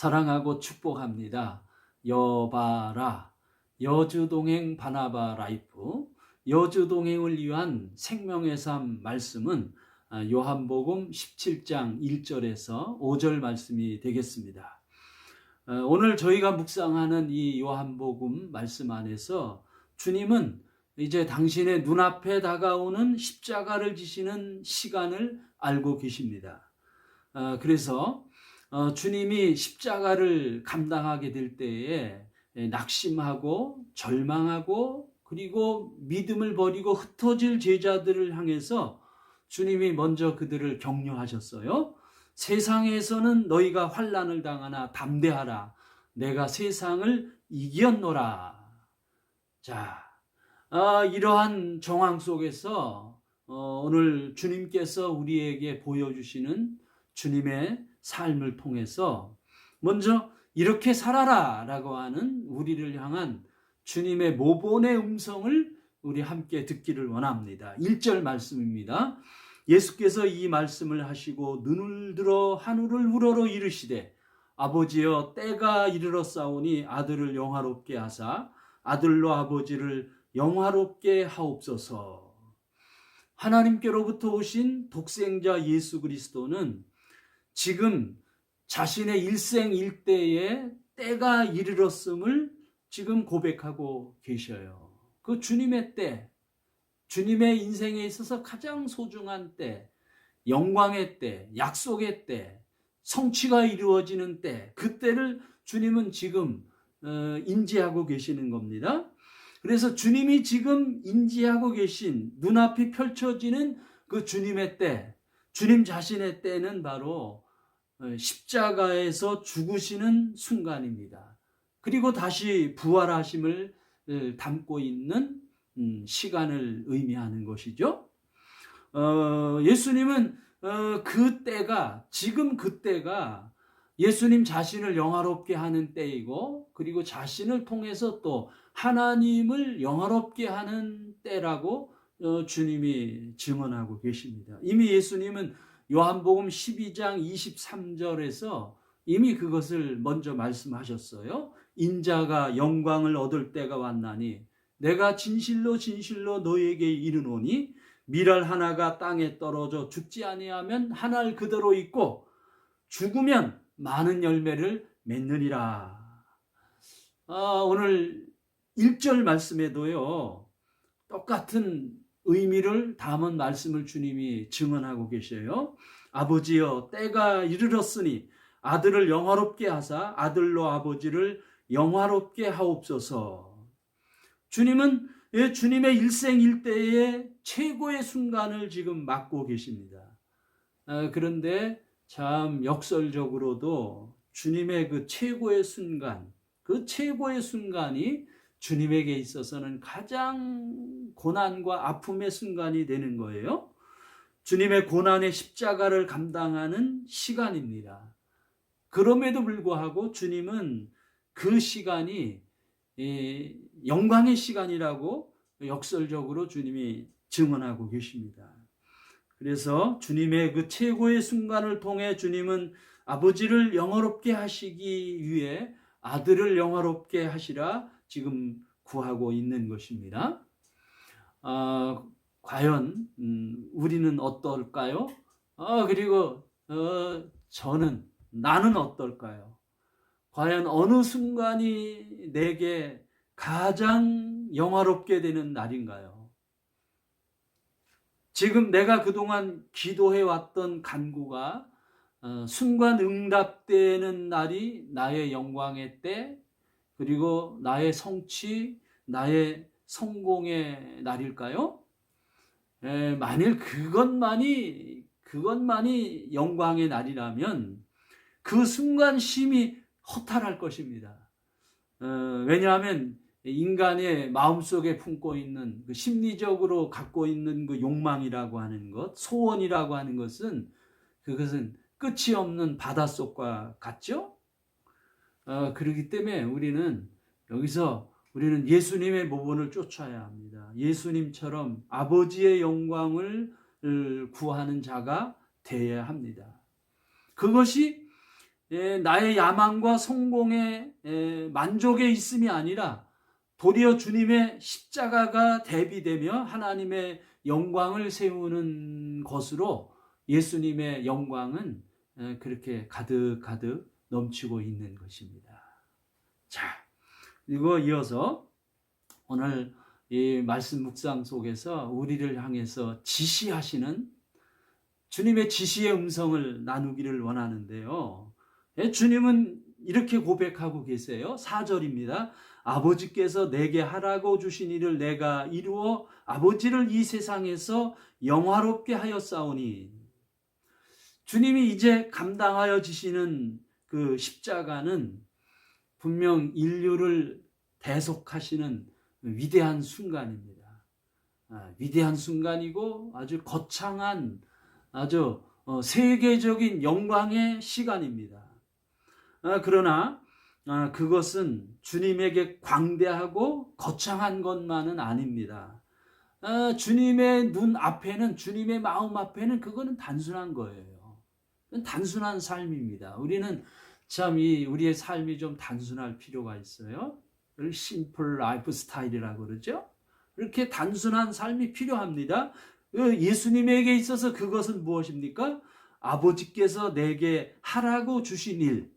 사랑하고 축복합니다. 여바라, 여주동행 바나바 라이프, 여주동행을 위한 생명의 삶 말씀은 요한복음 17장 1절에서 5절 말씀이 되겠습니다. 오늘 저희가 묵상하는 이 요한복음 말씀 안에서 주님은 이제 당신의 눈앞에 다가오는 십자가를 지시는 시간을 알고 계십니다. 그래서 주님이 십자가를 감당하게 될 때에 낙심하고 절망하고 그리고 믿음을 버리고 흩어질 제자들을 향해서 주님이 먼저 그들을 격려하셨어요. 세상에서는 너희가 환난을 당하나 담대하라. 내가 세상을 이겼노라. 자, 이러한 정황 속에서 오늘 주님께서 우리에게 보여주시는 주님의 삶을 통해서 먼저 이렇게 살아라 라고 하는 우리를 향한 주님의 모본의 음성을 우리 함께 듣기를 원합니다. 1절 말씀입니다. 예수께서 이 말씀을 하시고 눈을 들어 하늘을 우러러 이르시되 아버지여 때가 이르렀사오니 아들을 영화롭게 하사 아들로 아버지를 영화롭게 하옵소서. 하나님께로부터 오신 독생자 예수 그리스도는 지금 자신의 일생일대에 때가 이르렀음을 지금 고백하고 계셔요. 그 주님의 때, 주님의 인생에 있어서 가장 소중한 때, 영광의 때, 약속의 때, 성취가 이루어지는 때, 그 때를 주님은 지금 인지하고 계시는 겁니다. 그래서 주님이 지금 인지하고 계신 눈앞이 펼쳐지는 그 주님의 때, 주님 자신의 때는 바로 십자가에서 죽으시는 순간입니다. 그리고 다시 부활하심을 담고 있는 시간을 의미하는 것이죠. 예수님은 그 때가, 지금 그 때가 예수님 자신을 영화롭게 하는 때이고, 그리고 자신을 통해서 또 하나님을 영화롭게 하는 때라고 주님이 증언하고 계십니다. 이미 예수님은 요한복음 12장 23절에서 이미 그것을 먼저 말씀하셨어요. 인자가 영광을 얻을 때가 왔나니 내가 진실로 진실로 너에게 이르노니 밀알 하나가 땅에 떨어져 죽지 아니하면 한 알 그대로 있고 죽으면 많은 열매를 맺느니라. 오늘 1절 말씀에도요, 똑같은 의미를 담은 말씀을 주님이 증언하고 계셔요. 아버지여 때가 이르렀으니 아들을 영화롭게 하사 아들로 아버지를 영화롭게 하옵소서. 주님은 주님의 일생일대의 최고의 순간을 지금 맞고 계십니다. 그런데 참 역설적으로도 주님의 그 최고의 순간, 그 최고의 순간이 주님에게 있어서는 가장 고난과 아픔의 순간이 되는 거예요. 주님의 고난의 십자가를 감당하는 시간입니다. 그럼에도 불구하고 주님은 그 시간이 영광의 시간이라고 역설적으로 주님이 증언하고 계십니다. 그래서 주님의 그 최고의 순간을 통해 주님은 아버지를 영화롭게 하시기 위해 아들을 영화롭게 하시라 지금 구하고 있는 것입니다. 과연 우리는 어떨까요? 그리고 나는 어떨까요? 과연 어느 순간이 내게 가장 영화롭게 되는 날인가요? 지금 내가 그동안 기도해왔던 간구가 순간 응답되는 날이 나의 영광의 때, 그리고 나의 성취, 나의 성공의 날일까요? 만일 그것만이 영광의 날이라면 그 순간 심히 허탈할 것입니다. 왜냐하면 인간의 마음속에 품고 있는 그 심리적으로 갖고 있는 그 욕망이라고 하는 것, 소원이라고 하는 것은 그것은 끝이 없는 바닷속과 같죠? 그렇기 때문에 우리는 예수님의 모본을 쫓아야 합니다. 예수님처럼 아버지의 영광을 구하는 자가 되어야 합니다. 그것이 나의 야망과 성공에 만족에 있음이 아니라 도리어 주님의 십자가가 대비되며 하나님의 영광을 세우는 것으로 예수님의 영광은 그렇게 가득가득 넘치고 있는 것입니다. 자, 그리고 이어서 오늘 이 말씀 묵상 속에서 우리를 향해서 지시하시는 주님의 지시의 음성을 나누기를 원하는데요. 주님은 이렇게 고백하고 계세요. 4절입니다. 아버지께서 내게 하라고 주신 일을 내가 이루어 아버지를 이 세상에서 영화롭게 하였사오니. 주님이 이제 감당하여 지시는 그 십자가는 분명 인류를 대속하시는 위대한 순간입니다. 위대한 순간이고 아주 거창한 아주 세계적인 영광의 시간입니다. 그러나 그것은 주님에게 광대하고 거창한 것만은 아닙니다. 주님의 눈 앞에는, 주님의 마음 앞에는 그거는 단순한 거예요. 단순한 삶입니다. 우리는 참 우리의 삶이 좀 단순할 필요가 있어요. 심플 라이프 스타일이라고 그러죠. 이렇게 단순한 삶이 필요합니다. 예수님에게 있어서 그것은 무엇입니까? 아버지께서 내게 하라고 주신 일.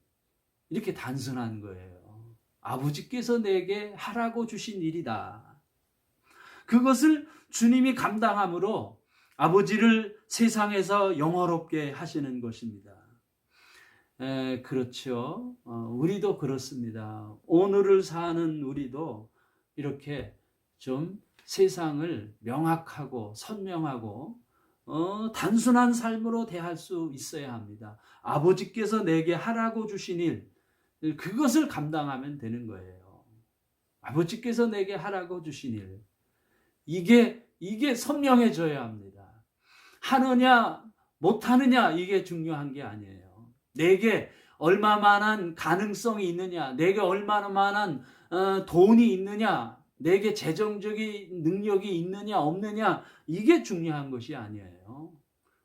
이렇게 단순한 거예요. 아버지께서 내게 하라고 주신 일이다. 그것을 주님이 감당함으로 아버지를 세상에서 영화롭게 하시는 것입니다. 그렇죠. 우리도 그렇습니다. 오늘을 사는 우리도 이렇게 좀 세상을 명확하고 선명하고 단순한 삶으로 대할 수 있어야 합니다. 아버지께서 내게 하라고 주신 일, 그것을 감당하면 되는 거예요. 아버지께서 내게 하라고 주신 일, 이게 선명해져야 합니다. 하느냐 못하느냐 이게 중요한 게 아니에요. 내게 얼마만한 가능성이 있느냐, 내게 얼마만한 돈이 있느냐, 내게 재정적인 능력이 있느냐 없느냐, 이게 중요한 것이 아니에요.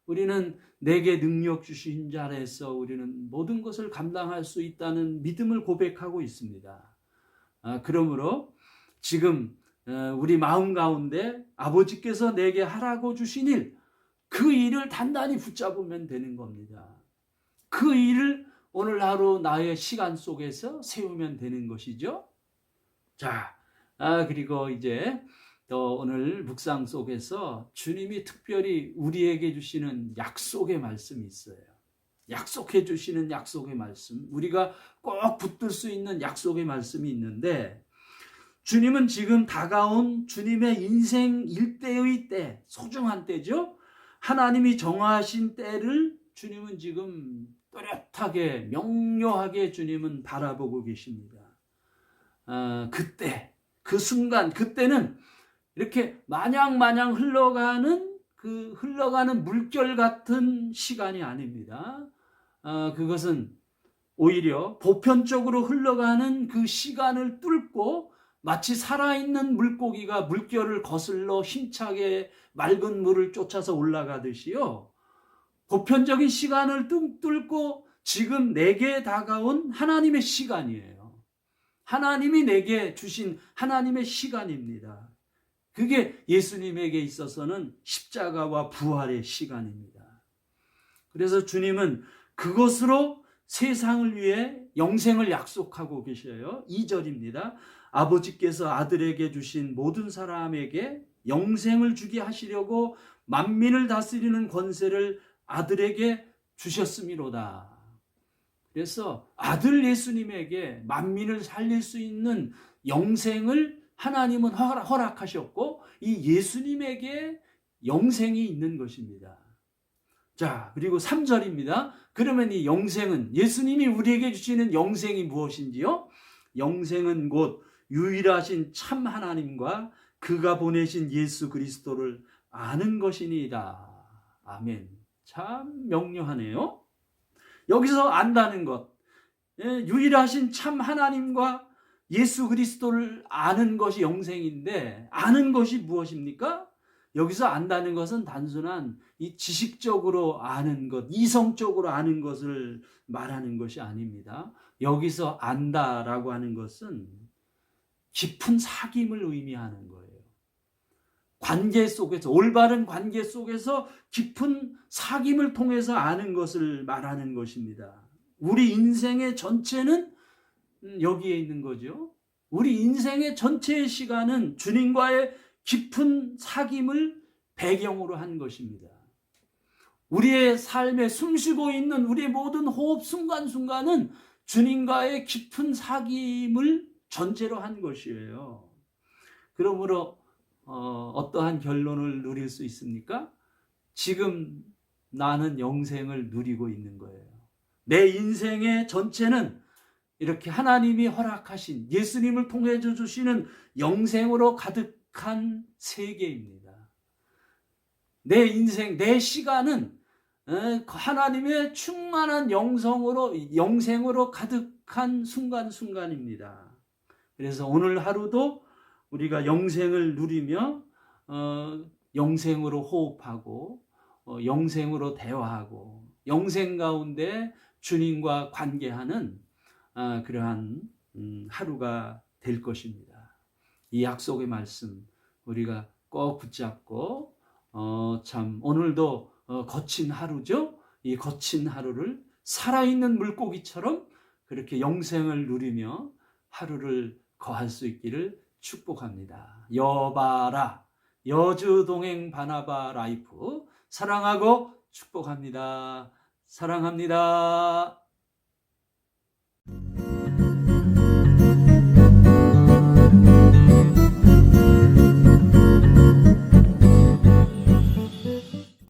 우리는 내게 능력 주신 자라서 우리는 모든 것을 감당할 수 있다는 믿음을 고백하고 있습니다. 그러므로 지금 우리 마음 가운데 아버지께서 내게 하라고 주신 일, 그 일을 단단히 붙잡으면 되는 겁니다. 그 일을 오늘 하루 나의 시간 속에서 세우면 되는 것이죠. 자, 그리고 이제 또 오늘 묵상 속에서 주님이 특별히 우리에게 주시는 약속의 말씀이 있어요. 약속해 주시는 약속의 말씀, 우리가 꼭 붙들 수 있는 약속의 말씀이 있는데, 주님은 지금 다가온 주님의 인생 일대의 때, 소중한 때죠. 하나님이 정하신 때를 주님은 지금 또렷하게 명료하게 주님은 바라보고 계십니다. 그때, 그 순간, 그때는 이렇게 마냥 흘러가는 물결 같은 시간이 아닙니다. 그것은 오히려 보편적으로 흘러가는 그 시간을 뚫고 마치 살아있는 물고기가 물결을 거슬러 힘차게 맑은 물을 쫓아서 올라가듯이요. 보편적인 시간을 뚫고 지금 내게 다가온 하나님의 시간이에요. 하나님이 내게 주신 하나님의 시간입니다. 그게 예수님에게 있어서는 십자가와 부활의 시간입니다. 그래서 주님은 그것으로 세상을 위해 영생을 약속하고 계셔요. 2절입니다. 아버지께서 아들에게 주신 모든 사람에게 영생을 주게 하시려고 만민을 다스리는 권세를 아들에게 주셨음이로다. 그래서 아들 예수님에게 만민을 살릴 수 있는 영생을 하나님은 허락하셨고, 이 예수님에게 영생이 있는 것입니다. 자, 그리고 3절입니다. 그러면 이 영생은, 예수님이 우리에게 주시는 영생이 무엇인지요? 영생은 곧 유일하신 참 하나님과 그가 보내신 예수 그리스도를 아는 것이니이다. 아멘. 참 명료하네요. 여기서 안다는 것, 유일하신 참 하나님과 예수 그리스도를 아는 것이 영생인데, 아는 것이 무엇입니까? 여기서 안다는 것은 단순한 이 지식적으로 아는 것, 이성적으로 아는 것을 말하는 것이 아닙니다. 여기서 안다라고 하는 것은 깊은 사귐을 의미하는 거예요. 관계 속에서, 올바른 관계 속에서 깊은 사귐을 통해서 아는 것을 말하는 것입니다. 우리 인생의 전체는 여기에 있는 거죠. 우리 인생의 전체의 시간은 주님과의 깊은 사귐을 배경으로 한 것입니다. 우리의 삶에 숨쉬고 있는 우리의 모든 호흡 순간순간은 주님과의 깊은 사귐을 전제로 한 것이에요. 그러므로 어떠한 결론을 누릴 수 있습니까? 지금 나는 영생을 누리고 있는 거예요. 내 인생의 전체는 이렇게 하나님이 허락하신, 예수님을 통해 주시는 영생으로 가득한 세계입니다. 내 인생, 내 시간은 하나님의 충만한 영생으로 가득한 순간순간입니다. 그래서 오늘 하루도 우리가 영생을 누리며 영생으로 호흡하고 영생으로 대화하고 영생 가운데 주님과 관계하는 그러한 하루가 될 것입니다. 이 약속의 말씀 우리가 꼭 붙잡고 참 오늘도 거친 하루죠. 이 거친 하루를 살아있는 물고기처럼 그렇게 영생을 누리며 하루를 거할 수 있기를 축복합니다. 여바라 여주동행 바나바 라이프 사랑하고 축복합니다. 사랑합니다.